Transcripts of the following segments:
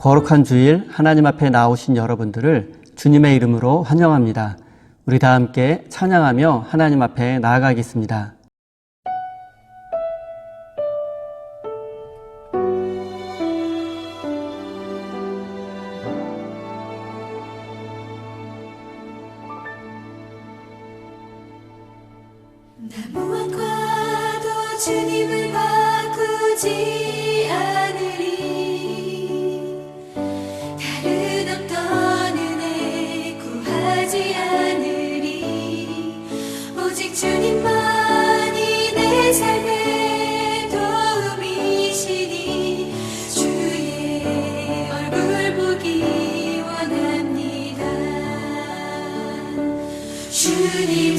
거룩한 주일 하나님 앞에 나오신 여러분들을 주님의 이름으로 환영합니다. 우리 다 함께 찬양하며 하나님 앞에 나아가겠습니다. 나 무엇과도 주님을 바꾸지 않으리. 다른 어떤 은혜 구하지 않으리. 오직 주님만이 내 삶의 도움이시니 주의 얼굴 보기 원합니다. 주님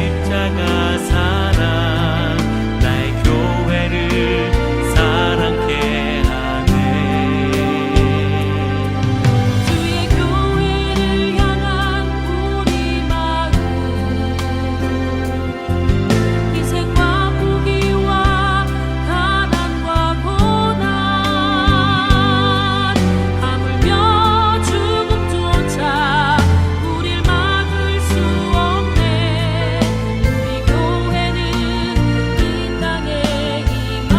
십자가 사랑 나의 교회를 사랑케 하네. 주의 교회를 향한 우리 마음 희생과 포기와 가난과 고난 하물며 죽음조차 우릴 막을 수 없네. 우리 교회는 이 땅의 희망.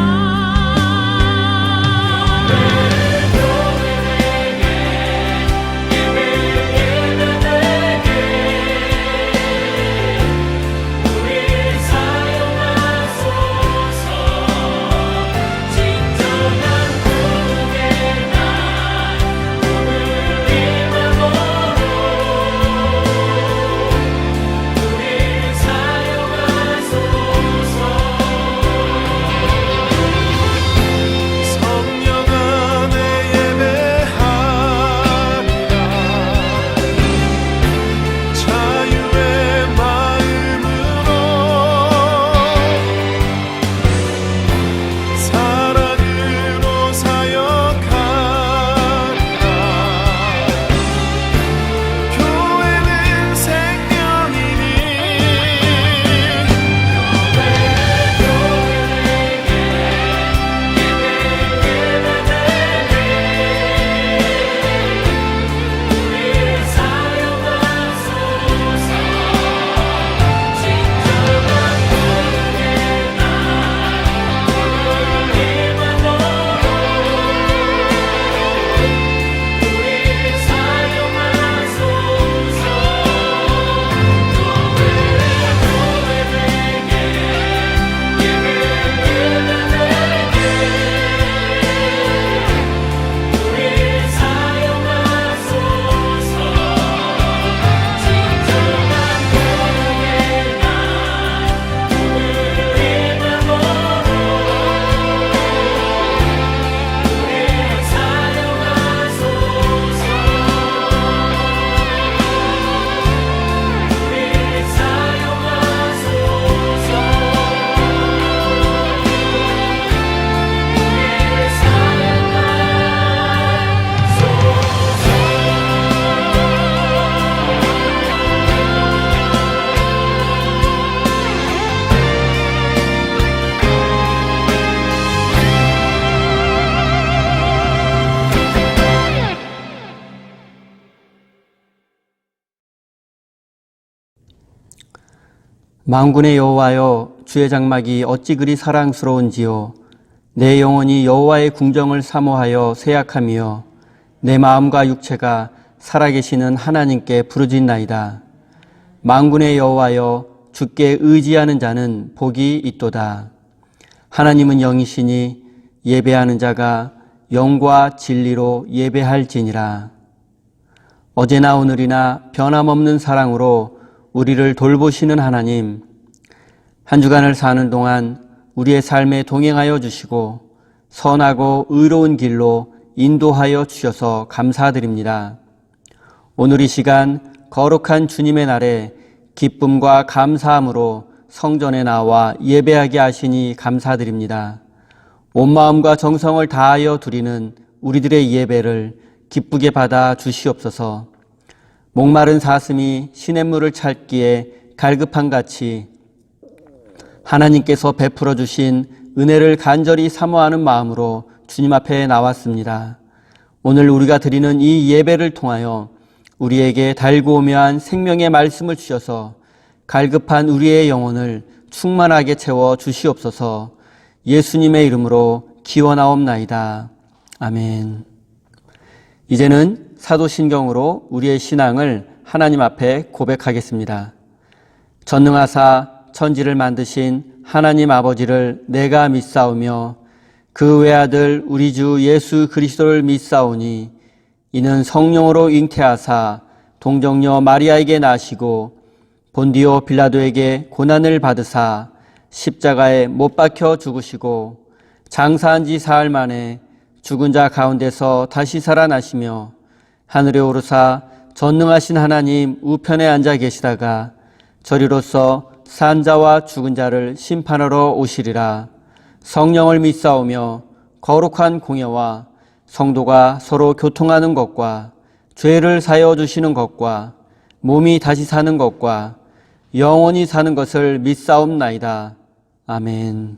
우리 사용하소서. 진정한 복의 날 오늘 임하도록 우리 사용하소서. 성령 안에 예배하리라. 자유의 마음으로 사랑으로 사역하리라. 교회는 생명이니 우리 사용하소서. 진정한 복의 날 오늘 임하도록 우리 사용하소서. 우리 사용하소서. 진정한 복의 날 오늘 임하도록 우리 사용하소서. 우리 만군의 여호와여, 주의 장막이 어찌 그리 사랑스러운지요. 내 영혼이 여호와의 궁정을 사모하여 세약하며 내 마음과 육체가 살아계시는 하나님께 부르짖나이다. 만군의 여호와여, 주께 의지하는 자는 복이 있도다. 하나님은 영이시니 예배하는 자가 영과 진리로 예배할지니라. 어제나 오늘이나 변함없는 사랑으로 우리를 돌보시는 하나님, 한 주간을 사는 동안 우리의 삶에 동행하여 주시고 선하고 의로운 길로 인도하여 주셔서 감사드립니다. 오늘 이 시간 거룩한 주님의 날에 기쁨과 감사함으로 성전에 나와 예배하게 하시니 감사드립니다. 온 마음과 정성을 다하여 드리는 우리들의 예배를 기쁘게 받아 주시옵소서. 목마른 사슴이 시냇물을 찾기에 갈급한같이 하나님께서 베풀어 주신 은혜를 간절히 사모하는 마음으로 주님 앞에 나왔습니다. 오늘 우리가 드리는 이 예배를 통하여 우리에게 달고오묘한 생명의 말씀을 주셔서 갈급한 우리의 영혼을 충만하게 채워 주시옵소서. 예수님의 이름으로 기원하옵나이다. 아멘. 이제는 사도신경으로 우리의 신앙을 하나님 앞에 고백하겠습니다. 전능하사 천지를 만드신 하나님 아버지를 내가 믿사오며 그 외아들 우리 주 예수 그리스도를 믿사오니 이는 성령으로 잉태하사 동정녀 마리아에게 나시고 본디오 빌라도에게 고난을 받으사 십자가에 못 박혀 죽으시고 장사한 지 사흘 만에 죽은 자 가운데서 다시 살아나시며 하늘에 오르사 전능하신 하나님 우편에 앉아 계시다가 저리로서 산자와 죽은 자를 심판하러 오시리라. 성령을 믿사오며 거룩한 공예와 성도가 서로 교통하는 것과 죄를 사여 주시는 것과 몸이 다시 사는 것과 영원히 사는 것을 믿사옵나이다. 아멘.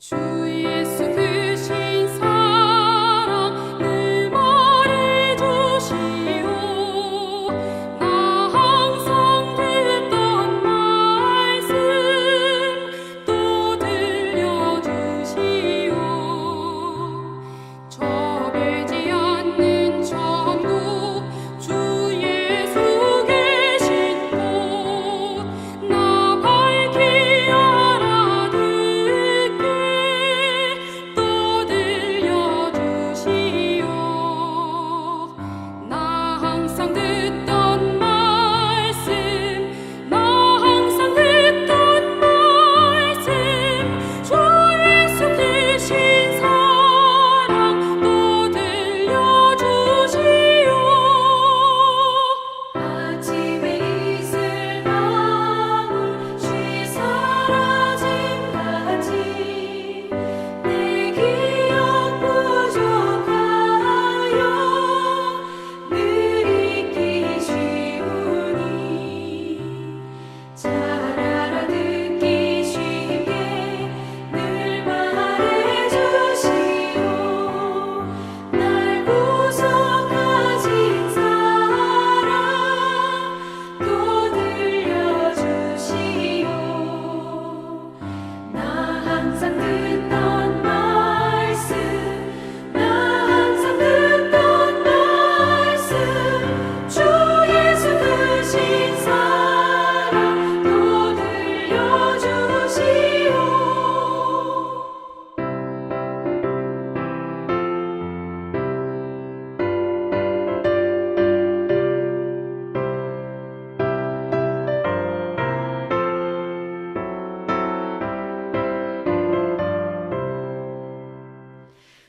주 예수 크신 사랑 늘 말해주시오. 나 항상 듣던 말씀 또 들려주시오. 저배지 않는 천국 주 예수 계신 곳 나 밝히 알아듣게 또 들려주시오. 나 항상 듣던 말씀 나 항상 듣던 말씀 주 예수 크신 사랑 또 들려주시오. 아침에 이슬 방울 쉬 사라짐같이 내 기억 부족하여 늘 잊기 쉬우니 잘 알아듣기 쉽게 늘 말해주시오. 날 구속하신 사랑 또 들려주시오. 나 항상 듣던 말씀 나 항상 듣던 말씀 주 예수 크신 사랑 또 들려주시오.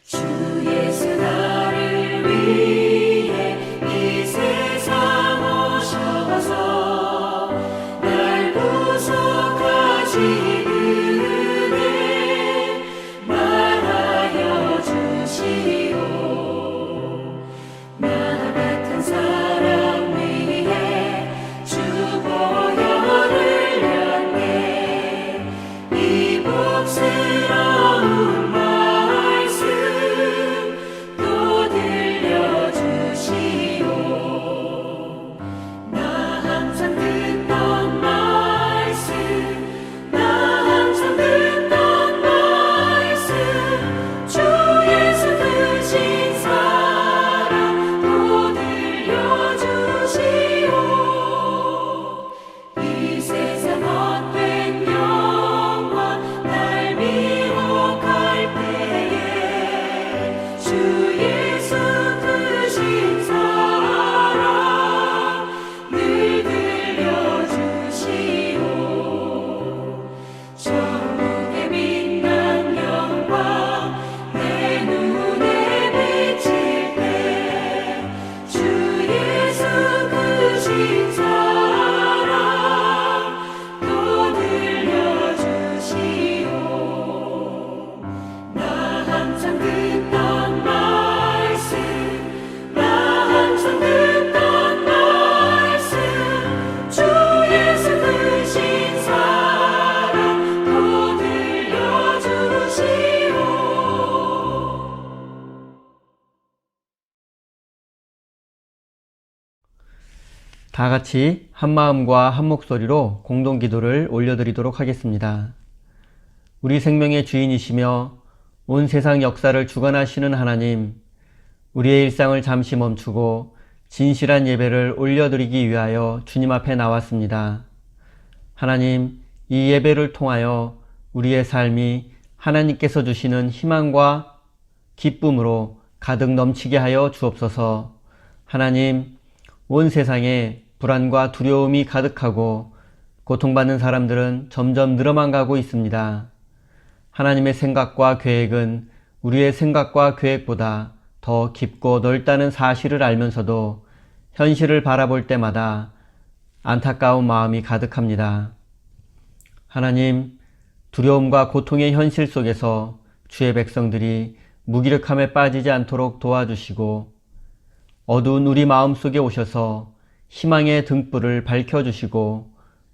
주 예수 나를 위해 이 세상 오셔서 날 구속하신 은혜 말하여 주시오. 나 같은 사람 위해 주 보혈을 흘렸네. 이 복스러운 말씀 또 들려주시오. 나 항상 듣던 말씀 나 항상 듣던 말씀 주 예수 크신 사랑 또 들려주시오. 이 세상 헛된 영광 날 미혹할 때에 주 예수 크신 사랑 늘 들려주시오. 천국의 빛난 영광 내 눈에 비칠 때 주 예수 크신 사랑 또 들려주시오. 나 항상 듣던 말씀 나 항상 듣던 말씀 주 예수 크신 사랑 또 들려주시오. 다 같이 한 마음과 한 목소리로 공동 기도를 올려드리도록 하겠습니다. 우리 생명의 주인이시며 온 세상 역사를 주관하시는 하나님, 우리의 일상을 잠시 멈추고 진실한 예배를 올려드리기 위하여 주님 앞에 나왔습니다. 하나님, 이 예배를 통하여 우리의 삶이 하나님께서 주시는 희망과 기쁨으로 가득 넘치게 하여 주옵소서. 하나님, 온 세상에 불안과 두려움이 가득하고 고통받는 사람들은 점점 늘어만 가고 있습니다. 하나님의 생각과 계획은 우리의 생각과 계획보다 더 깊고 넓다는 사실을 알면서도 현실을 바라볼 때마다 안타까운 마음이 가득합니다. 하나님, 두려움과 고통의 현실 속에서 주의 백성들이 무기력함에 빠지지 않도록 도와주시고 어두운 우리 마음속에 오셔서 희망의 등불을 밝혀주시고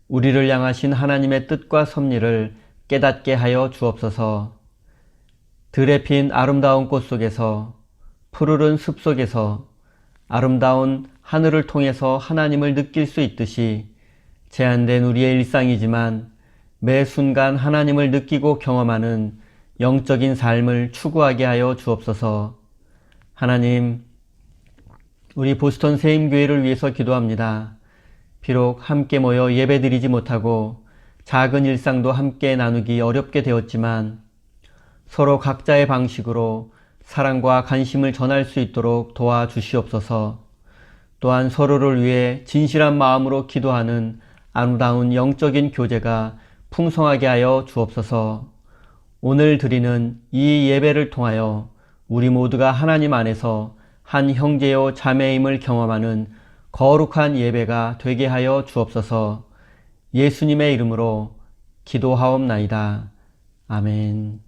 우리를 향하신 하나님의 뜻과 섭리를 깨닫게 하여 주옵소서. 들에 핀 아름다운 꽃 속에서, 푸르른 숲 속에서 아름다운 하늘을 통해서 하나님을 느낄 수 있듯이 제한된 우리의 일상이지만 매 순간 하나님을 느끼고 경험하는 영적인 삶을 추구하게 하여 주옵소서. 하나님, 우리 보스턴 세임교회를 위해서 기도합니다. 비록 함께 모여 예배드리지 못하고 작은 일상도 함께 나누기 어렵게 되었지만 서로 각자의 방식으로 사랑과 관심을 전할 수 있도록 도와주시옵소서. 또한 서로를 위해 진실한 마음으로 기도하는 아름다운 영적인 교제가 풍성하게 하여 주옵소서. 오늘 드리는 이 예배를 통하여 우리 모두가 하나님 안에서 한 형제요 자매임을 경험하는 거룩한 예배가 되게 하여 주옵소서. 예수님의 이름으로 기도하옵나이다. 아멘.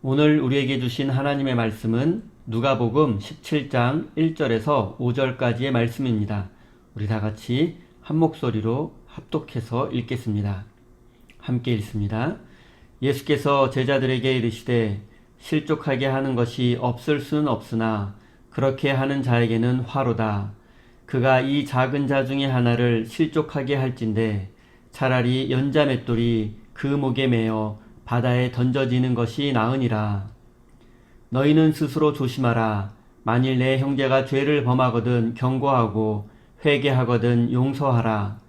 오늘 우리에게 주신 하나님의 말씀은 누가복음 17장 1절에서 5절까지의 말씀입니다. 우리 다 같이 한 목소리로 합독해서 읽겠습니다. 함께 읽습니다. 예수께서 제자들에게 이르시되 실족하게 하는 것이 없을 수는 없으나 그렇게 하는 자에게는 화로다. 그가 이 작은 자 중에 하나를 실족하게 할진대 차라리 연자 맷돌이 그 목에 매어 바다에 던져지는 것이 나으니라. 너희는 스스로 조심하라. 만일 내 형제가 죄를 범하거든 경고하고 회개하거든 용서하라.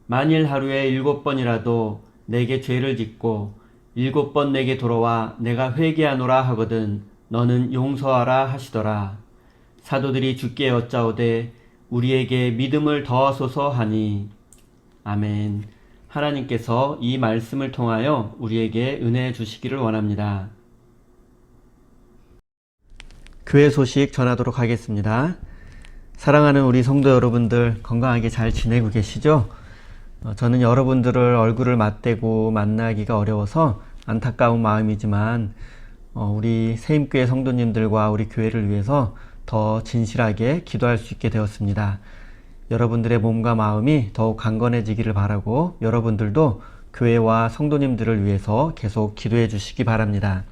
만일 하루에 7번이라도 내게 죄를 짓고 7번 내게 돌아와 내가 회개하노라 하거든 너는 용서하라 하시더라. 사도들이 주께 여짜오되 우리에게 믿음을 더하소서 하니. 아멘. 하나님께서 이 말씀을 통하여 우리에게 은혜 주시기를 원합니다. 교회 소식 전하도록 하겠습니다. 사랑하는 우리 성도 여러분들 건강하게 잘 지내고 계시죠? 저는 여러분들을 얼굴을 맞대고 만나기가 어려워서 안타까운 마음이지만 우리 세임교회 성도님들과 우리 교회를 위해서 더 진실하게 기도할 수 있게 되었습니다. 여러분들의 몸과 마음이 더욱 강건해지기를 바라고 여러분들도 교회와 성도님들을 위해서 계속 기도해 주시기 바랍니다.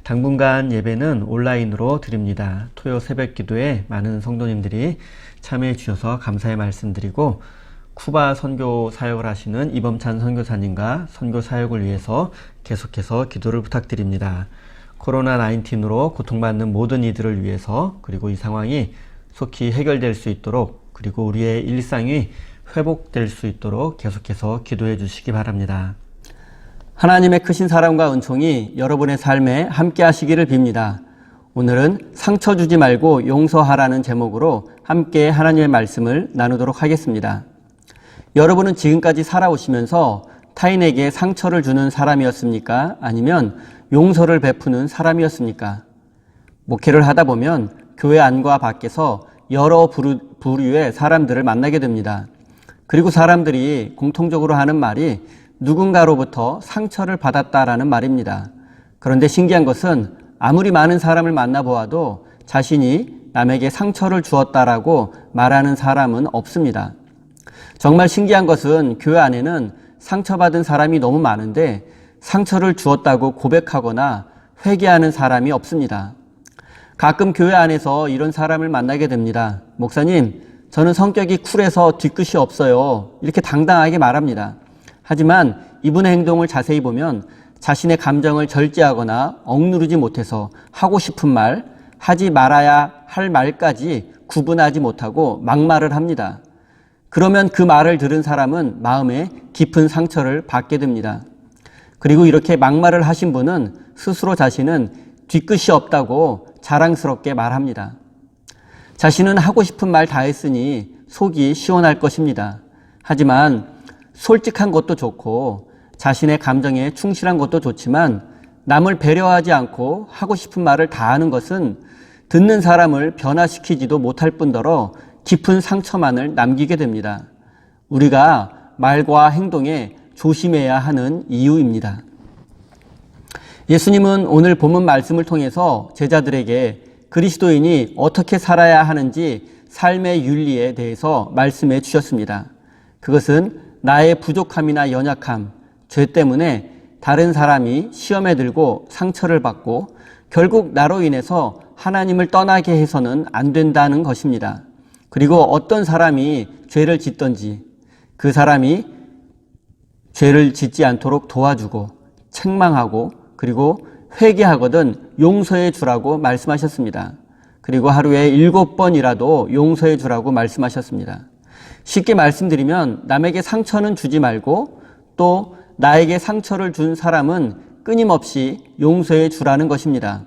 당분간 예배는 온라인으로 드립니다. 토요 새벽 기도에 많은 성도님들이 참여해 주셔서 감사의 말씀드리고 쿠바 선교 사역을 하시는 이범찬 선교사님과 선교 사역을 위해서 계속해서 기도를 부탁드립니다. 코로나19으로 고통받는 모든 이들을 위해서 그리고 이 상황이 속히 해결될 수 있도록 그리고 우리의 일상이 회복될 수 있도록 계속해서 기도해 주시기 바랍니다. 하나님의 크신 사랑과 은총이 여러분의 삶에 함께 하시기를 빕니다. 오늘은 상처 주지 말고 용서하라는 제목으로 함께 하나님의 말씀을 나누도록 하겠습니다. 여러분은 지금까지 살아오시면서 타인에게 상처를 주는 사람이었습니까? 아니면 용서를 베푸는 사람이었습니까? 목회를 하다 보면 교회 안과 밖에서 여러 부류의 사람들을 만나게 됩니다. 그리고 사람들이 공통적으로 하는 말이 누군가로부터 상처를 받았다라는 말입니다. 그런데 신기한 것은 아무리 많은 사람을 만나보아도 자신이 남에게 상처를 주었다라고 말하는 사람은 없습니다. 정말 신기한 것은 교회 안에는 상처받은 사람이 너무 많은데 상처를 주었다고 고백하거나 회개하는 사람이 없습니다. 가끔 교회 안에서 이런 사람을 만나게 됩니다. 목사님, 저는 성격이 쿨해서 뒤끝이 없어요. 이렇게 당당하게 말합니다. 하지만 이분의 행동을 자세히 보면 자신의 감정을 절제하거나 억누르지 못해서 하고 싶은 말, 하지 말아야 할 말까지 구분하지 못하고 막말을 합니다. 그러면 그 말을 들은 사람은 마음에 깊은 상처를 받게 됩니다. 그리고 이렇게 막말을 하신 분은 스스로 자신은 뒤끝이 없다고 자랑스럽게 말합니다. 자신은 하고 싶은 말 다 했으니 속이 시원할 것입니다. 하지만 솔직한 것도 좋고 자신의 감정에 충실한 것도 좋지만 남을 배려하지 않고 하고 싶은 말을 다 하는 것은 듣는 사람을 변화시키지도 못할 뿐더러 깊은 상처만을 남기게 됩니다. 우리가 말과 행동에 조심해야 하는 이유입니다. 예수님은 오늘 본문 말씀을 통해서 제자들에게 그리스도인이 어떻게 살아야 하는지 삶의 윤리에 대해서 말씀해 주셨습니다. 그것은 나의 부족함이나 연약함, 죄 때문에 다른 사람이 시험에 들고 상처를 받고 결국 나로 인해서 하나님을 떠나게 해서는 안 된다는 것입니다. 그리고 어떤 사람이 죄를 짓든지 그 사람이 죄를 짓지 않도록 도와주고 책망하고 그리고 회개하거든 용서해 주라고 말씀하셨습니다. 그리고 하루에 7번이라도 용서해 주라고 말씀하셨습니다. 쉽게 말씀드리면 남에게 상처는 주지 말고 또 나에게 상처를 준 사람은 끊임없이 용서해 주라는 것입니다.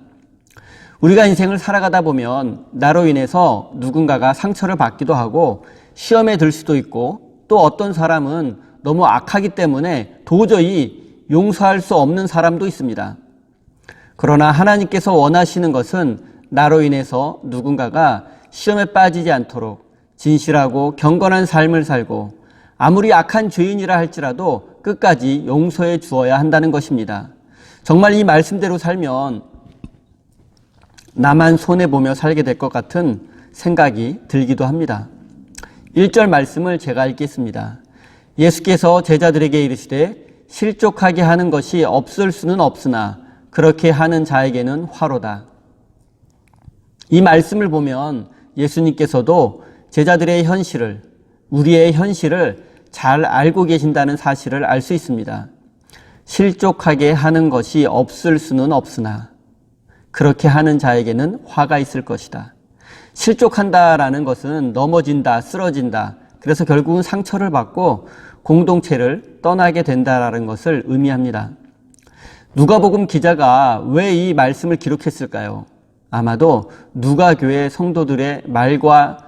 우리가 인생을 살아가다 보면 나로 인해서 누군가가 상처를 받기도 하고 시험에 들 수도 있고 또 어떤 사람은 너무 악하기 때문에 도저히 용서할 수 없는 사람도 있습니다. 그러나 하나님께서 원하시는 것은 나로 인해서 누군가가 시험에 빠지지 않도록 진실하고 경건한 삶을 살고 아무리 악한 죄인이라 할지라도 끝까지 용서해 주어야 한다는 것입니다. 정말 이 말씀대로 살면 나만 손해보며 살게 될 것 같은 생각이 들기도 합니다. 1절 말씀을 제가 읽겠습니다. 예수께서 제자들에게 이르시되 실족하게 하는 것이 없을 수는 없으나 그렇게 하는 자에게는 화로다. 이 말씀을 보면 예수님께서도 제자들의 현실을, 우리의 현실을 잘 알고 계신다는 사실을 알 수 있습니다. 실족하게 하는 것이 없을 수는 없으나 그렇게 하는 자에게는 화가 있을 것이다. 실족한다라는 것은 넘어진다, 쓰러진다. 그래서 결국은 상처를 받고 공동체를 떠나게 된다라는 것을 의미합니다. 누가복음 기자가 왜 이 말씀을 기록했을까요? 아마도 누가교회 성도들의 말과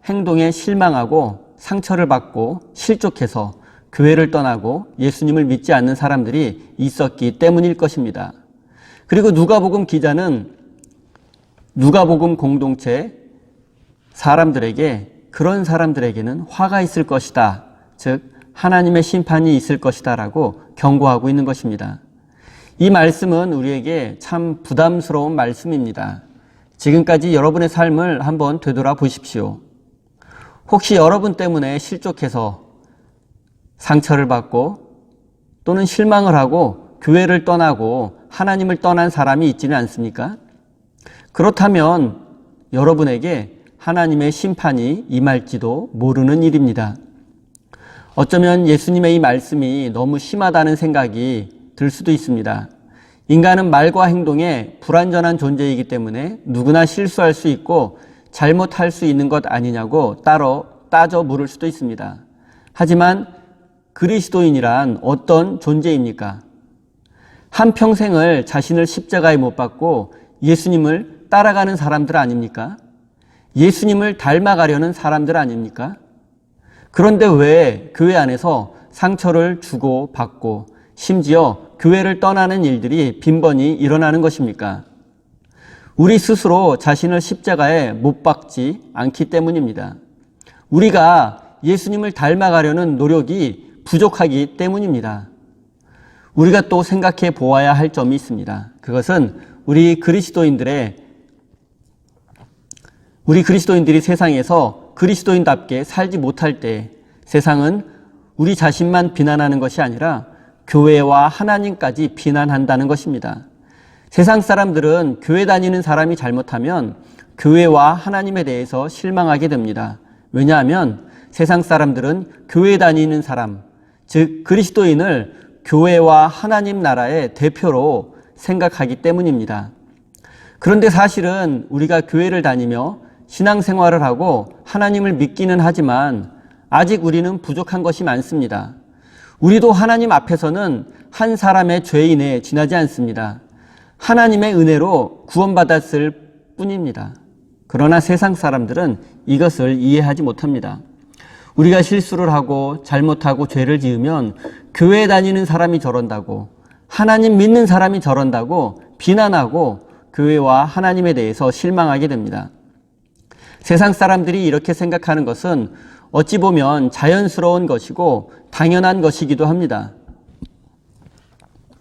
행동에 실망하고 상처를 받고 실족해서 교회를 떠나고 예수님을 믿지 않는 사람들이 있었기 때문일 것입니다. 그리고 누가복음 기자는 누가복음 공동체 사람들에게 그런 사람들에게는 화가 있을 것이다. 즉 하나님의 심판이 있을 것이다 라고 경고하고 있는 것입니다. 이 말씀은 우리에게 참 부담스러운 말씀입니다. 지금까지 여러분의 삶을 한번 되돌아 보십시오. 혹시 여러분 때문에 실족해서 상처를 받고 또는 실망을 하고 교회를 떠나고 하나님을 떠난 사람이 있지는 않습니까? 그렇다면 여러분에게 하나님의 심판이 임할지도 모르는 일입니다. 어쩌면 예수님의 이 말씀이 너무 심하다는 생각이 들 수도 있습니다. 인간은 말과 행동에 불완전한 존재이기 때문에 누구나 실수할 수 있고 잘못할 수 있는 것 아니냐고 따져 물을 수도 있습니다. 하지만 그리스도인이란 어떤 존재입니까? 한평생을 자신을 십자가에 못 박고 예수님을 따라가는 사람들 아닙니까? 예수님을 닮아가려는 사람들 아닙니까? 그런데 왜 교회 안에서 상처를 주고 받고 심지어 교회를 떠나는 일들이 빈번히 일어나는 것입니까? 우리 스스로 자신을 십자가에 못 박지 않기 때문입니다. 우리가 예수님을 닮아가려는 노력이 부족하기 때문입니다. 우리가 또 생각해 보아야 할 점이 있습니다. 그것은 우리 그리스도인들이 세상에서 그리스도인답게 살지 못할 때 세상은 우리 자신만 비난하는 것이 아니라 교회와 하나님까지 비난한다는 것입니다. 세상 사람들은 교회 다니는 사람이 잘못하면 교회와 하나님에 대해서 실망하게 됩니다. 왜냐하면 세상 사람들은 교회 다니는 사람, 즉 그리스도인을 교회와 하나님 나라의 대표로 생각하기 때문입니다. 그런데 사실은 우리가 교회를 다니며 신앙생활을 하고 하나님을 믿기는 하지만 아직 우리는 부족한 것이 많습니다. 우리도 하나님 앞에서는 한 사람의 죄인에 지나지 않습니다. 하나님의 은혜로 구원받았을 뿐입니다. 그러나 세상 사람들은 이것을 이해하지 못합니다. 우리가 실수를 하고 잘못하고 죄를 지으면 교회 다니는 사람이 저런다고, 하나님 믿는 사람이 저런다고 비난하고 교회와 하나님에 대해서 실망하게 됩니다. 세상 사람들이 이렇게 생각하는 것은 어찌 보면 자연스러운 것이고 당연한 것이기도 합니다.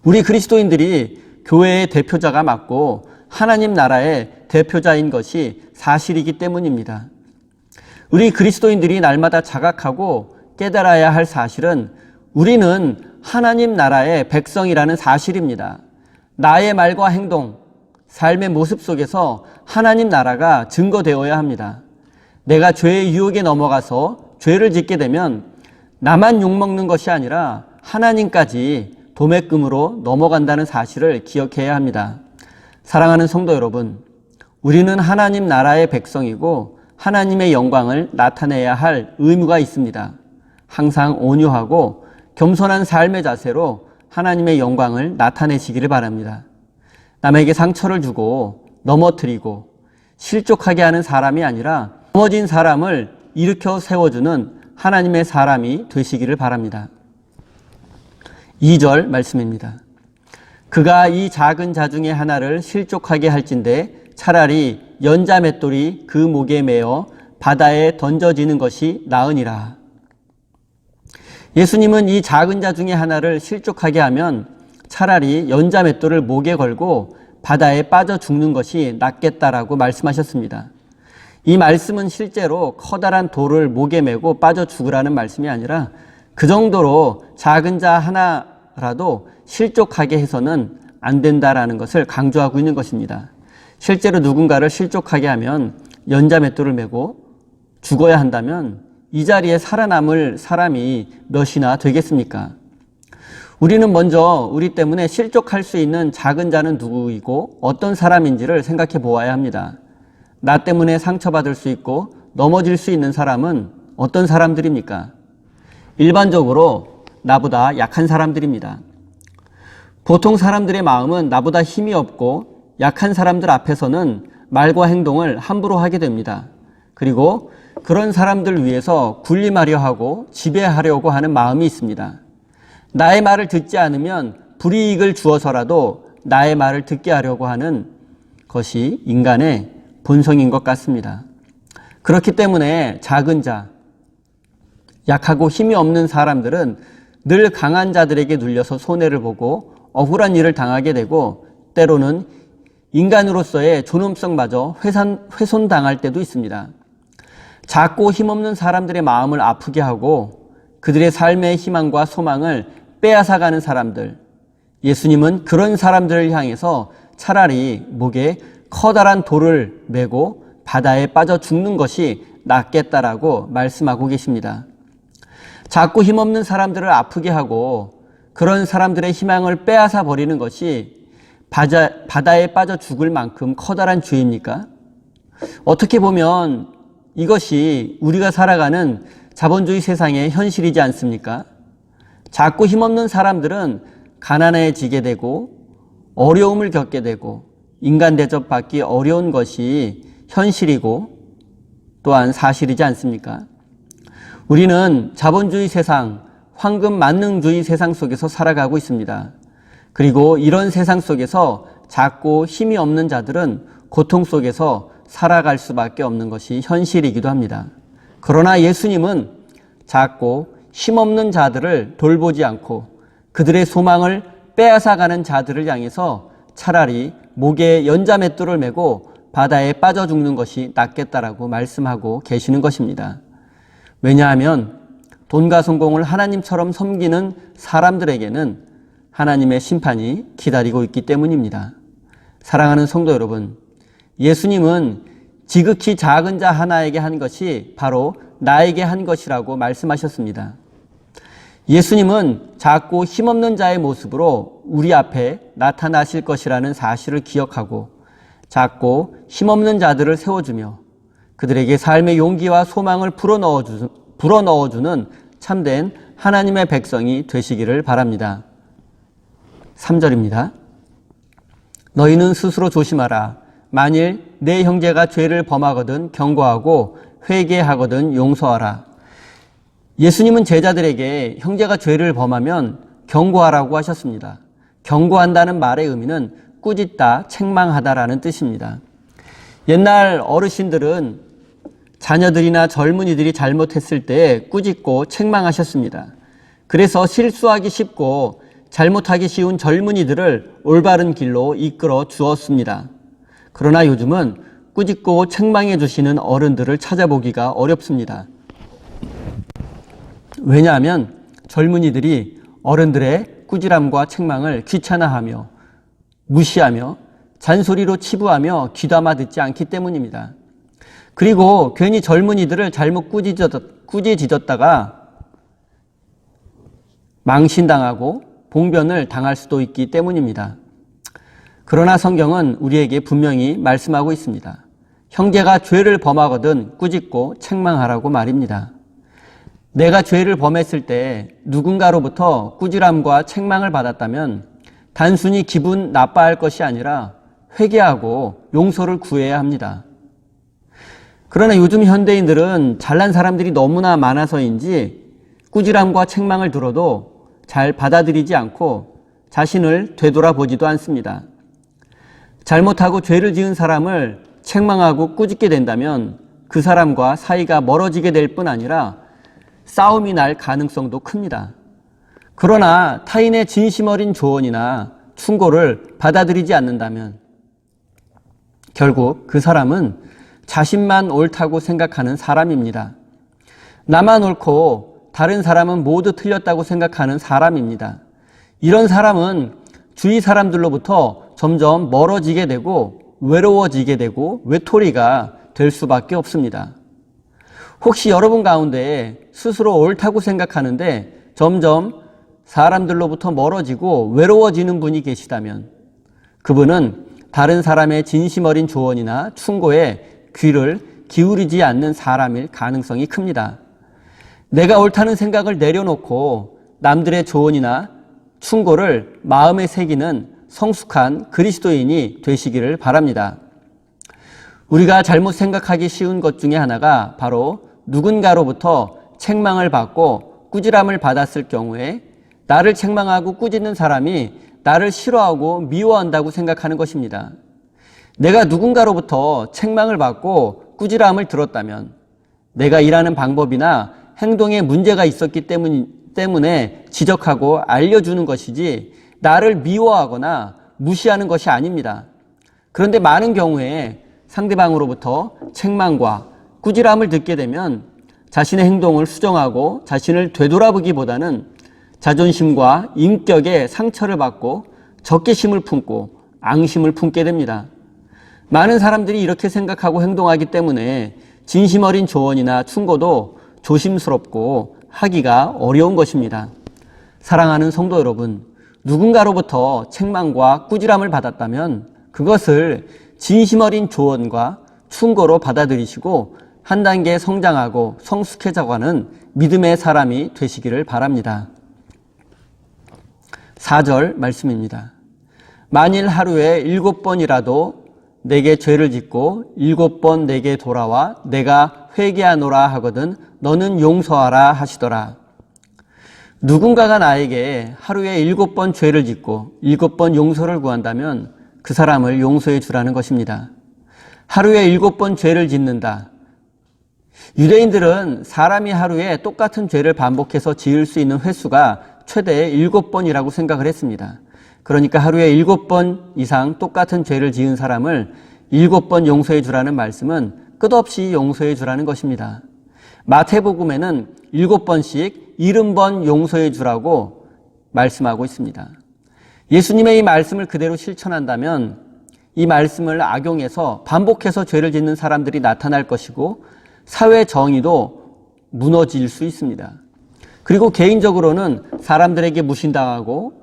우리 그리스도인들이 교회의 대표자가 맞고 하나님 나라의 대표자인 것이 사실이기 때문입니다. 우리 그리스도인들이 날마다 자각하고 깨달아야 할 사실은 우리는 하나님 나라의 백성이라는 사실입니다. 나의 말과 행동, 삶의 모습 속에서 하나님 나라가 증거되어야 합니다. 내가 죄의 유혹에 넘어가서 죄를 짓게 되면 나만 욕먹는 것이 아니라 하나님까지 도매금으로 넘어간다는 사실을 기억해야 합니다. 사랑하는 성도 여러분, 우리는 하나님 나라의 백성이고 하나님의 영광을 나타내야 할 의무가 있습니다. 항상 온유하고 겸손한 삶의 자세로 하나님의 영광을 나타내시기를 바랍니다. 남에게 상처를 주고 넘어뜨리고 실족하게 하는 사람이 아니라 넘어진 사람을 일으켜 세워주는 하나님의 사람이 되시기를 바랍니다. 2절 말씀입니다. 그가 이 작은 자 중에 하나를 실족하게 할진대 차라리 연자 맷돌이 그 목에 매어 바다에 던져지는 것이 나으니라. 예수님은 이 작은 자 중에 하나를 실족하게 하면 차라리 연자 맷돌을 목에 걸고 바다에 빠져 죽는 것이 낫겠다라고 말씀하셨습니다. 이 말씀은 실제로 커다란 돌을 목에 메고 빠져 죽으라는 말씀이 아니라 그 정도로 작은 자 하나라도 실족하게 해서는 안 된다라는 것을 강조하고 있는 것입니다. 실제로 누군가를 실족하게 하면 연자 맷돌을 메고 죽어야 한다면 이 자리에 살아남을 사람이 몇이나 되겠습니까? 우리는 먼저 우리 때문에 실족할 수 있는 작은 자는 누구이고 어떤 사람인지를 생각해 보아야 합니다. 나 때문에 상처받을 수 있고 넘어질 수 있는 사람은 어떤 사람들입니까? 일반적으로 나보다 약한 사람들입니다. 보통 사람들의 마음은 나보다 힘이 없고 약한 사람들 앞에서는 말과 행동을 함부로 하게 됩니다. 그리고 그런 사람들 위해서 군림하려 하고 지배하려고 하는 마음이 있습니다. 나의 말을 듣지 않으면 불이익을 주어서라도 나의 말을 듣게 하려고 하는 것이 인간의 본성인 것 같습니다. 그렇기 때문에 작은 자, 약하고 힘이 없는 사람들은 늘 강한 자들에게 눌려서 손해를 보고 억울한 일을 당하게 되고 때로는 인간으로서의 존엄성마저 훼손당할 때도 있습니다. 작고 힘없는 사람들의 마음을 아프게 하고 그들의 삶의 희망과 소망을 빼앗아가는 사람들, 예수님은 그런 사람들을 향해서 차라리 목에 커다란 돌을 메고 바다에 빠져 죽는 것이 낫겠다라고 말씀하고 계십니다. 작고 힘없는 사람들을 아프게 하고 그런 사람들의 희망을 빼앗아 버리는 것이 바다에 빠져 죽을 만큼 커다란 죄입니까? 어떻게 보면 이것이 우리가 살아가는 자본주의 세상의 현실이지 않습니까? 작고 힘없는 사람들은 가난해지게 되고 어려움을 겪게 되고 인간 대접받기 어려운 것이 현실이고 또한 사실이지 않습니까? 우리는 자본주의 세상, 황금 만능주의 세상 속에서 살아가고 있습니다. 그리고 이런 세상 속에서 작고 힘이 없는 자들은 고통 속에서 살아갈 수밖에 없는 것이 현실이기도 합니다. 그러나 예수님은 작고 힘없는 자들을 돌보지 않고 그들의 소망을 빼앗아가는 자들을 향해서 차라리 목에 연자 맷돌을 메고 바다에 빠져 죽는 것이 낫겠다라고 말씀하고 계시는 것입니다. 왜냐하면 돈과 성공을 하나님처럼 섬기는 사람들에게는 하나님의 심판이 기다리고 있기 때문입니다. 사랑하는 성도 여러분, 예수님은 지극히 작은 자 하나에게 한 것이 바로 나에게 한 것이라고 말씀하셨습니다. 예수님은 작고 힘없는 자의 모습으로 우리 앞에 나타나실 것이라는 사실을 기억하고 작고 힘없는 자들을 세워주며 그들에게 삶의 용기와 소망을 불어넣어주는 참된 하나님의 백성이 되시기를 바랍니다. 3절입니다. 너희는 스스로 조심하라. 만일 내 형제가 죄를 범하거든 경고하고 회개하거든 용서하라. 예수님은 제자들에게 형제가 죄를 범하면 경고하라고 하셨습니다. 경고한다는 말의 의미는 꾸짖다, 책망하다라는 뜻입니다. 옛날 어르신들은 자녀들이나 젊은이들이 잘못했을 때 꾸짖고 책망하셨습니다. 그래서 실수하기 쉽고 잘못하기 쉬운 젊은이들을 올바른 길로 이끌어 주었습니다. 그러나 요즘은 꾸짖고 책망해 주시는 어른들을 찾아보기가 어렵습니다. 왜냐하면 젊은이들이 어른들의 꾸지람과 책망을 귀찮아하며 무시하며 잔소리로 치부하며 귀담아 듣지 않기 때문입니다. 그리고 괜히 젊은이들을 잘못 꾸짖었다가 망신당하고 봉변을 당할 수도 있기 때문입니다. 그러나 성경은 우리에게 분명히 말씀하고 있습니다. 형제가 죄를 범하거든 꾸짖고 책망하라고 말입니다. 내가 죄를 범했을 때 누군가로부터 꾸지람과 책망을 받았다면 단순히 기분 나빠할 것이 아니라 회개하고 용서를 구해야 합니다. 그러나 요즘 현대인들은 잘난 사람들이 너무나 많아서인지 꾸지람과 책망을 들어도 잘 받아들이지 않고 자신을 되돌아보지도 않습니다. 잘못하고 죄를 지은 사람을 책망하고 꾸짖게 된다면 그 사람과 사이가 멀어지게 될 뿐 아니라 싸움이 날 가능성도 큽니다. 그러나 타인의 진심 어린 조언이나 충고를 받아들이지 않는다면 결국 그 사람은 자신만 옳다고 생각하는 사람입니다. 나만 옳고 다른 사람은 모두 틀렸다고 생각하는 사람입니다. 이런 사람은 주위 사람들로부터 점점 멀어지게 되고 외로워지게 되고 외톨이가 될 수밖에 없습니다. 혹시 여러분 가운데 스스로 옳다고 생각하는데 점점 사람들로부터 멀어지고 외로워지는 분이 계시다면 그분은 다른 사람의 진심 어린 조언이나 충고에 귀를 기울이지 않는 사람일 가능성이 큽니다. 내가 옳다는 생각을 내려놓고 남들의 조언이나 충고를 마음에 새기는 성숙한 그리스도인이 되시기를 바랍니다. 우리가 잘못 생각하기 쉬운 것 중에 하나가 바로 누군가로부터 책망을 받고 꾸지람을 받았을 경우에 나를 책망하고 꾸짖는 사람이 나를 싫어하고 미워한다고 생각하는 것입니다. 내가 누군가로부터 책망을 받고 꾸지람을 들었다면 내가 일하는 방법이나 행동에 문제가 있었기 때문에 지적하고 알려주는 것이지 나를 미워하거나 무시하는 것이 아닙니다. 그런데 많은 경우에 상대방으로부터 책망과 꾸지람을 듣게 되면 자신의 행동을 수정하고 자신을 되돌아보기보다는 자존심과 인격에 상처를 받고 적개심을 품고 앙심을 품게 됩니다. 많은 사람들이 이렇게 생각하고 행동하기 때문에 진심 어린 조언이나 충고도 조심스럽고 하기가 어려운 것입니다. 사랑하는 성도 여러분, 누군가로부터 책망과 꾸지람을 받았다면 그것을 진심 어린 조언과 충고로 받아들이시고 한 단계 성장하고 성숙해져가는 믿음의 사람이 되시기를 바랍니다. 4절 말씀입니다. 만일 하루에 7번이라도 내게 죄를 짓고 7번 내게 돌아와 내가 회개하노라 하거든 너는 용서하라 하시더라. 누군가가 나에게 하루에 7번 죄를 짓고 7번 용서를 구한다면 그 사람을 용서해 주라는 것입니다. 하루에 7번 죄를 짓는다. 유대인들은 사람이 하루에 똑같은 죄를 반복해서 지을 수 있는 횟수가 최대 7번이라고 생각을 했습니다. 그러니까 하루에 7번 이상 똑같은 죄를 지은 사람을 7번 용서해 주라는 말씀은 끝없이 용서해 주라는 것입니다. 마태복음에는 7번씩 70번 용서해 주라고 말씀하고 있습니다. 예수님의 이 말씀을 그대로 실천한다면 이 말씀을 악용해서 반복해서 죄를 짓는 사람들이 나타날 것이고 사회 정의도 무너질 수 있습니다. 그리고 개인적으로는 사람들에게 무신당하고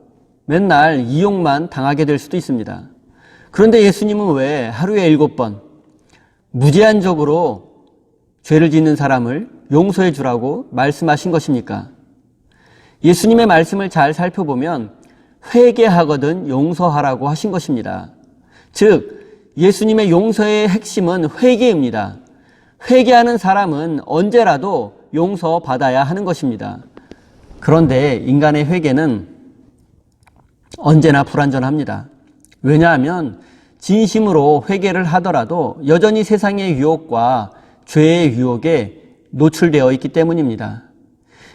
맨날 이용만 당하게 될 수도 있습니다. 그런데 예수님은 왜 하루에 7번 무제한적으로 죄를 짓는 사람을 용서해 주라고 말씀하신 것입니까? 예수님의 말씀을 잘 살펴보면 회개하거든 용서하라고 하신 것입니다. 즉 예수님의 용서의 핵심은 회개입니다. 회개하는 사람은 언제라도 용서받아야 하는 것입니다. 그런데 인간의 회개는 언제나 불완전합니다. 왜냐하면 진심으로 회개를 하더라도 여전히 세상의 유혹과 죄의 유혹에 노출되어 있기 때문입니다.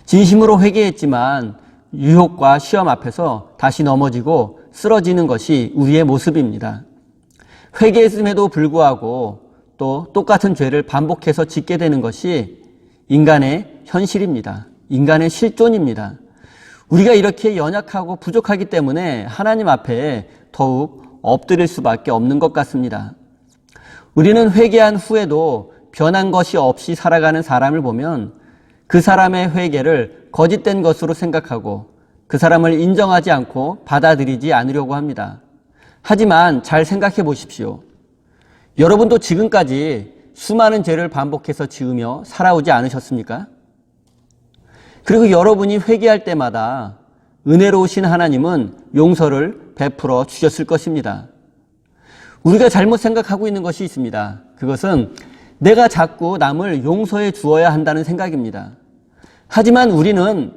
진심으로 회개했지만 유혹과 시험 앞에서 다시 넘어지고 쓰러지는 것이 우리의 모습입니다. 회개했음에도 불구하고 또 똑같은 죄를 반복해서 짓게 되는 것이 인간의 현실입니다. 인간의 실존입니다. 우리가 이렇게 연약하고 부족하기 때문에 하나님 앞에 더욱 엎드릴 수밖에 없는 것 같습니다. 우리는 회개한 후에도 변한 것이 없이 살아가는 사람을 보면 그 사람의 회개를 거짓된 것으로 생각하고 그 사람을 인정하지 않고 받아들이지 않으려고 합니다. 하지만 잘 생각해 보십시오. 여러분도 지금까지 수많은 죄를 반복해서 지으며 살아오지 않으셨습니까? 그리고 여러분이 회개할 때마다 은혜로우신 하나님은 용서를 베풀어 주셨을 것입니다. 우리가 잘못 생각하고 있는 것이 있습니다. 그것은 내가 자꾸 남을 용서해 주어야 한다는 생각입니다. 하지만 우리는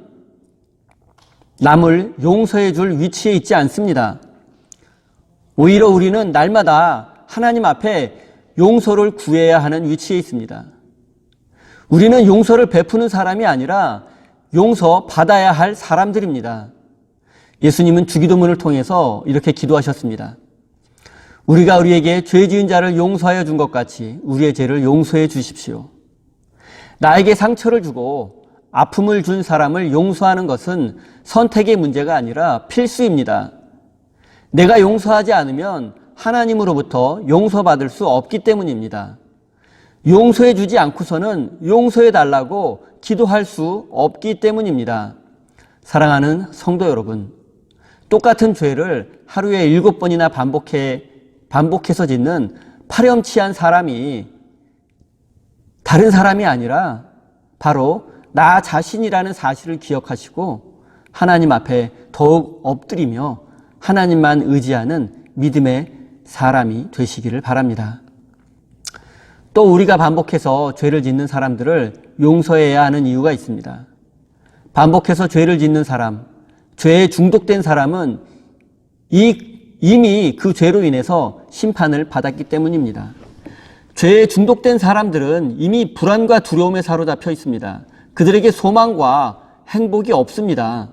남을 용서해 줄 위치에 있지 않습니다. 오히려 우리는 날마다 하나님 앞에 용서를 구해야 하는 위치에 있습니다. 우리는 용서를 베푸는 사람이 아니라 용서 받아야 할 사람들입니다. 예수님은 주기도문을 통해서 이렇게 기도하셨습니다. 우리가 우리에게 죄 지은 자를 용서하여 준 것 같이 우리의 죄를 용서해 주십시오. 나에게 상처를 주고 아픔을 준 사람을 용서하는 것은 선택의 문제가 아니라 필수입니다. 내가 용서하지 않으면 하나님으로부터 용서받을 수 없기 때문입니다. 용서해 주지 않고서는 용서해 달라고 기도할 수 없기 때문입니다. 사랑하는 성도 여러분, 똑같은 죄를 하루에 7번이나 반복해서 짓는 파렴치한 사람이 다른 사람이 아니라 바로 나 자신이라는 사실을 기억하시고 하나님 앞에 더욱 엎드리며 하나님만 의지하는 믿음의 사람이 되시기를 바랍니다. 또 우리가 반복해서 죄를 짓는 사람들을 용서해야 하는 이유가 있습니다. 반복해서 죄를 짓는 사람, 죄에 중독된 사람은 이미 그 죄로 인해서 심판을 받았기 때문입니다. 죄에 중독된 사람들은 이미 불안과 두려움에 사로잡혀 있습니다. 그들에게 소망과 행복이 없습니다.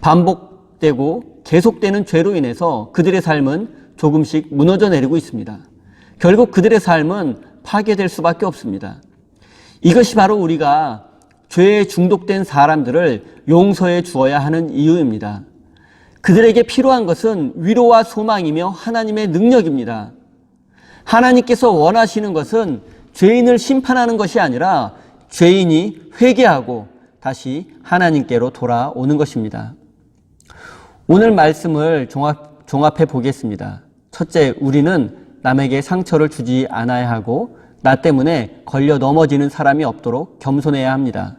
반복되고 계속되는 죄로 인해서 그들의 삶은 조금씩 무너져 내리고 있습니다. 결국 그들의 삶은 파괴될 수밖에 없습니다. 이것이 바로 우리가 죄에 중독된 사람들을 용서해 주어야 하는 이유입니다. 그들에게 필요한 것은 위로와 소망이며 하나님의 능력입니다. 하나님께서 원하시는 것은 죄인을 심판하는 것이 아니라 죄인이 회개하고 다시 하나님께로 돌아오는 것입니다. 오늘 말씀을 종합해 보겠습니다. 첫째, 우리는 남에게 상처를 주지 않아야 하고 나 때문에 걸려 넘어지는 사람이 없도록 겸손해야 합니다.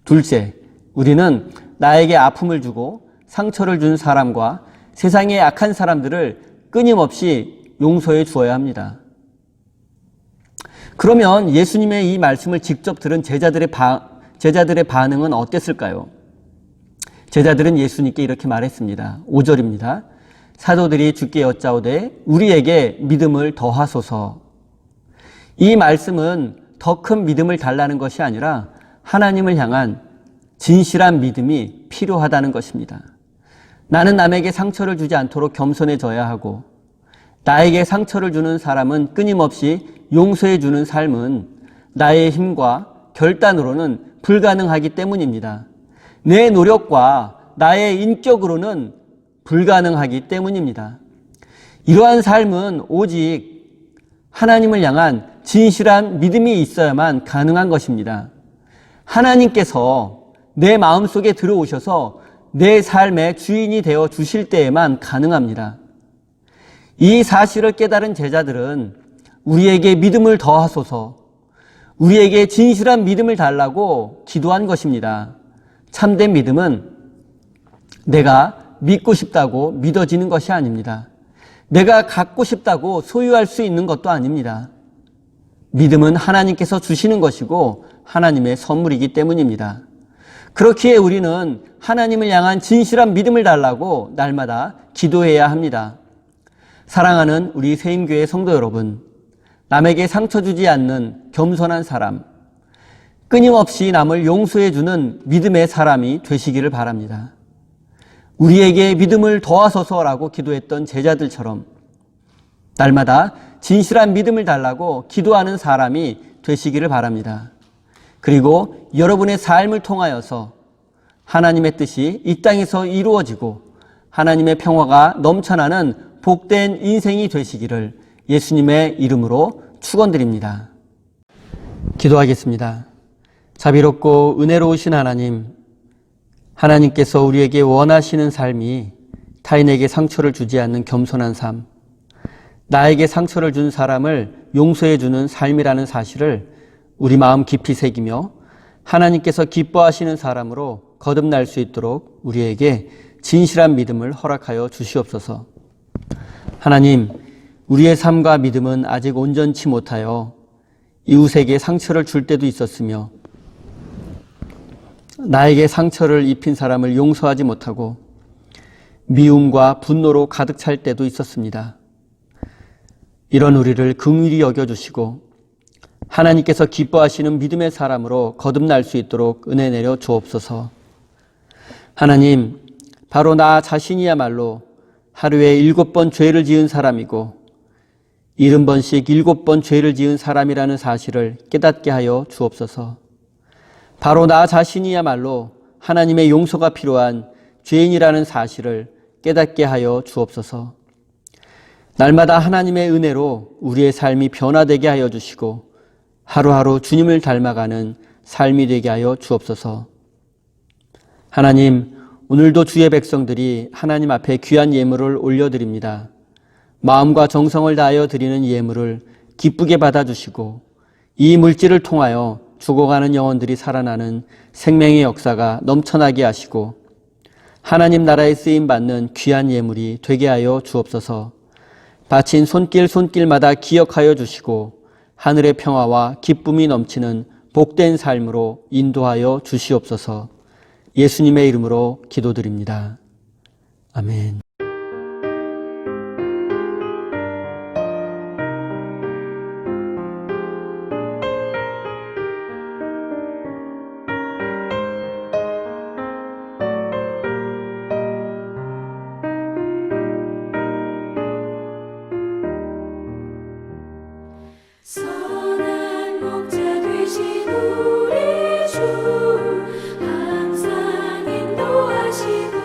둘째, 우리는 나에게 아픔을 주고 상처를 준 사람과 세상의 악한 사람들을 끊임없이 용서해 주어야 합니다. 그러면 예수님의 이 말씀을 직접 들은 제자들의 반응은 어땠을까요? 제자들은 예수님께 이렇게 말했습니다. 5절입니다. 사도들이 주께 여짜오되 우리에게 믿음을 더하소서. 이 말씀은 더 큰 믿음을 달라는 것이 아니라 하나님을 향한 진실한 믿음이 필요하다는 것입니다. 나는 남에게 상처를 주지 않도록 겸손해져야 하고 나에게 상처를 주는 사람은 끊임없이 용서해 주는 삶은 나의 힘과 결단으로는 불가능하기 때문입니다. 내 노력과 나의 인격으로는 불가능하기 때문입니다. 이러한 삶은 오직 하나님을 향한 진실한 믿음이 있어야만 가능한 것입니다. 하나님께서 내 마음속에 들어오셔서 내 삶의 주인이 되어 주실 때에만 가능합니다. 이 사실을 깨달은 제자들은 우리에게 믿음을 더하소서, 우리에게 진실한 믿음을 달라고 기도한 것입니다. 참된 믿음은 내가 믿고 싶다고 믿어지는 것이 아닙니다. 내가 갖고 싶다고 소유할 수 있는 것도 아닙니다. 믿음은 하나님께서 주시는 것이고 하나님의 선물이기 때문입니다. 그렇기에 우리는 하나님을 향한 진실한 믿음을 달라고 날마다 기도해야 합니다. 사랑하는 우리 세임교회 성도 여러분, 남에게 상처 주지 않는 겸손한 사람, 끊임없이 남을 용서해주는 믿음의 사람이 되시기를 바랍니다. 우리에게 믿음을 더하소서라고 기도했던 제자들처럼 날마다 진실한 믿음을 달라고 기도하는 사람이 되시기를 바랍니다. 그리고 여러분의 삶을 통하여서 하나님의 뜻이 이 땅에서 이루어지고 하나님의 평화가 넘쳐나는 복된 인생이 되시기를 예수님의 이름으로 축원드립니다. 기도하겠습니다. 자비롭고 은혜로우신 하나님, 하나님께서 우리에게 원하시는 삶이 타인에게 상처를 주지 않는 겸손한 삶, 나에게 상처를 준 사람을 용서해 주는 삶이라는 사실을 우리 마음 깊이 새기며 하나님께서 기뻐하시는 사람으로 거듭날 수 있도록 우리에게 진실한 믿음을 허락하여 주시옵소서. 하나님, 우리의 삶과 믿음은 아직 온전치 못하여 이웃에게 상처를 줄 때도 있었으며 나에게 상처를 입힌 사람을 용서하지 못하고 미움과 분노로 가득 찰 때도 있었습니다. 이런 우리를 긍휼히 여겨주시고 하나님께서 기뻐하시는 믿음의 사람으로 거듭날 수 있도록 은혜 내려 주옵소서. 하나님, 바로 나 자신이야말로 하루에 7번 죄를 지은 사람이고 70번씩 7번 죄를 지은 사람이라는 사실을 깨닫게 하여 주옵소서. 바로 나 자신이야말로 하나님의 용서가 필요한 죄인이라는 사실을 깨닫게 하여 주옵소서. 날마다 하나님의 은혜로 우리의 삶이 변화되게 하여 주시고 하루하루 주님을 닮아가는 삶이 되게 하여 주옵소서. 하나님, 오늘도 주의 백성들이 하나님 앞에 귀한 예물을 올려드립니다. 마음과 정성을 다하여 드리는 예물을 기쁘게 받아주시고 이 물질을 통하여 죽어가는 영혼들이 살아나는 생명의 역사가 넘쳐나게 하시고 하나님 나라에 쓰임받는 귀한 예물이 되게 하여 주옵소서. 바친 손길마다 기억하여 주시고 하늘의 평화와 기쁨이 넘치는 복된 삶으로 인도하여 주시옵소서. 예수님의 이름으로 기도드립니다. 아멘. 선한 목자 되신 우리 주 항상 인도하시고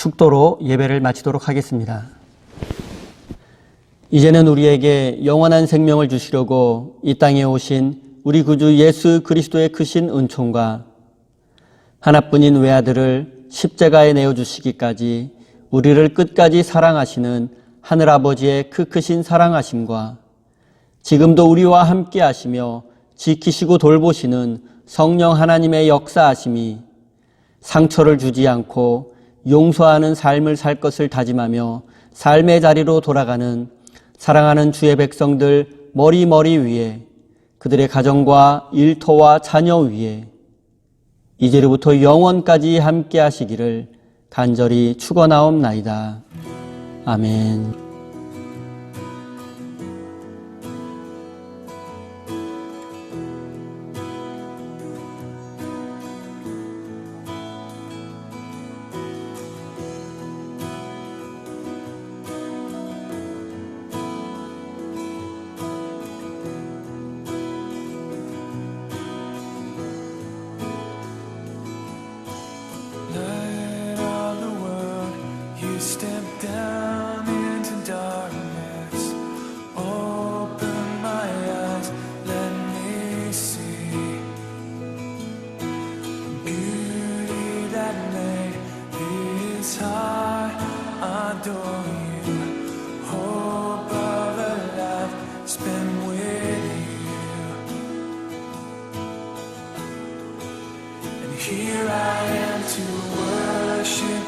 축도로 예배를 마치도록 하겠습니다. 이제는 우리에게 영원한 생명을 주시려고 이 땅에 오신 우리 구주 예수 그리스도의 크신 은총과 하나뿐인 외아들을 십자가에 내어주시기까지 우리를 끝까지 사랑하시는 하늘아버지의 그 크신 사랑하심과 지금도 우리와 함께 하시며 지키시고 돌보시는 성령 하나님의 역사하심이 상처를 주지 않고 용서하는 삶을 살 것을 다짐하며 삶의 자리로 돌아가는 사랑하는 주의 백성들 머리 위에 그들의 가정과 일터와 자녀 위에 이제로부터 영원까지 함께 하시기를 간절히 축원하옵나이다. 아멘. Light of the world, you step down into darkness. Open my eyes, let me see beauty that made this heart adore you. Hope of a life spent with you. And here I am to worship,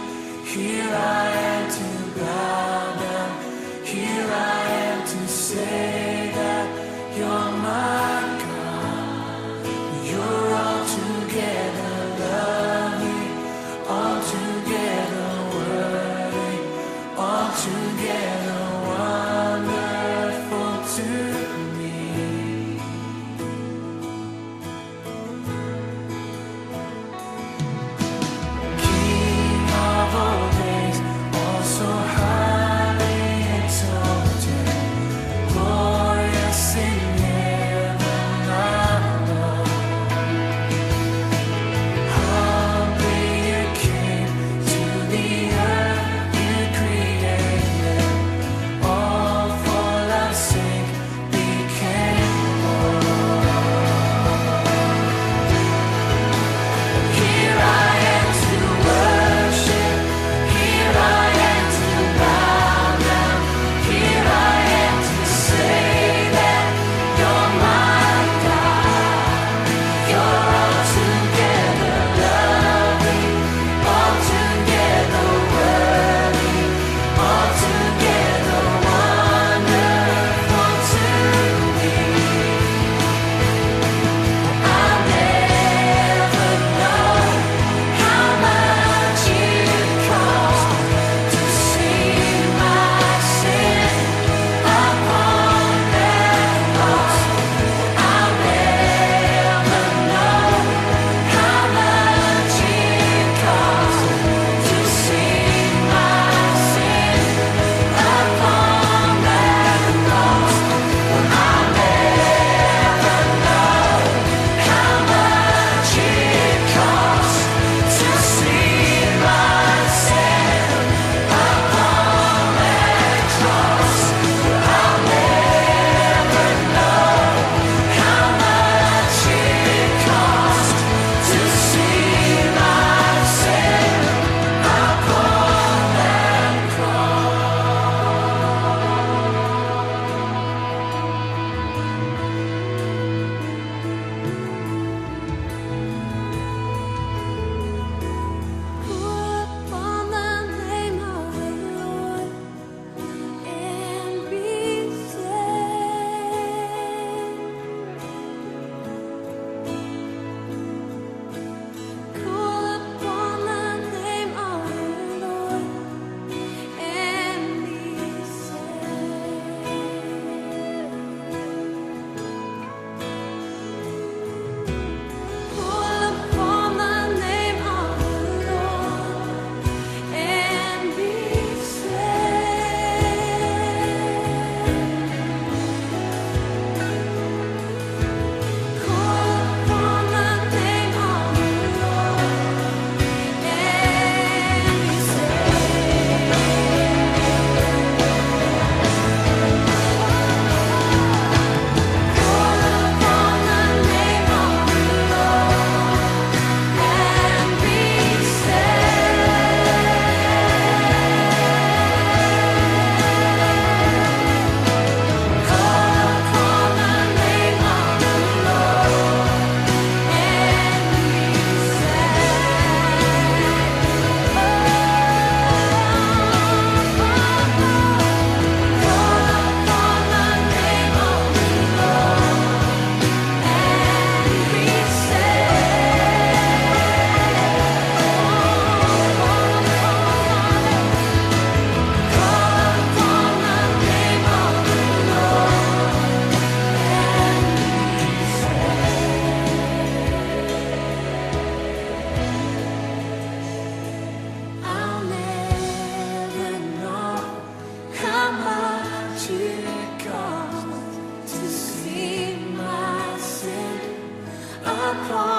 here I am to bow down, here I am to say that you're my God. You're altogether lovely, altogether worthy, altogether wonderful to me. King of all days, the cross.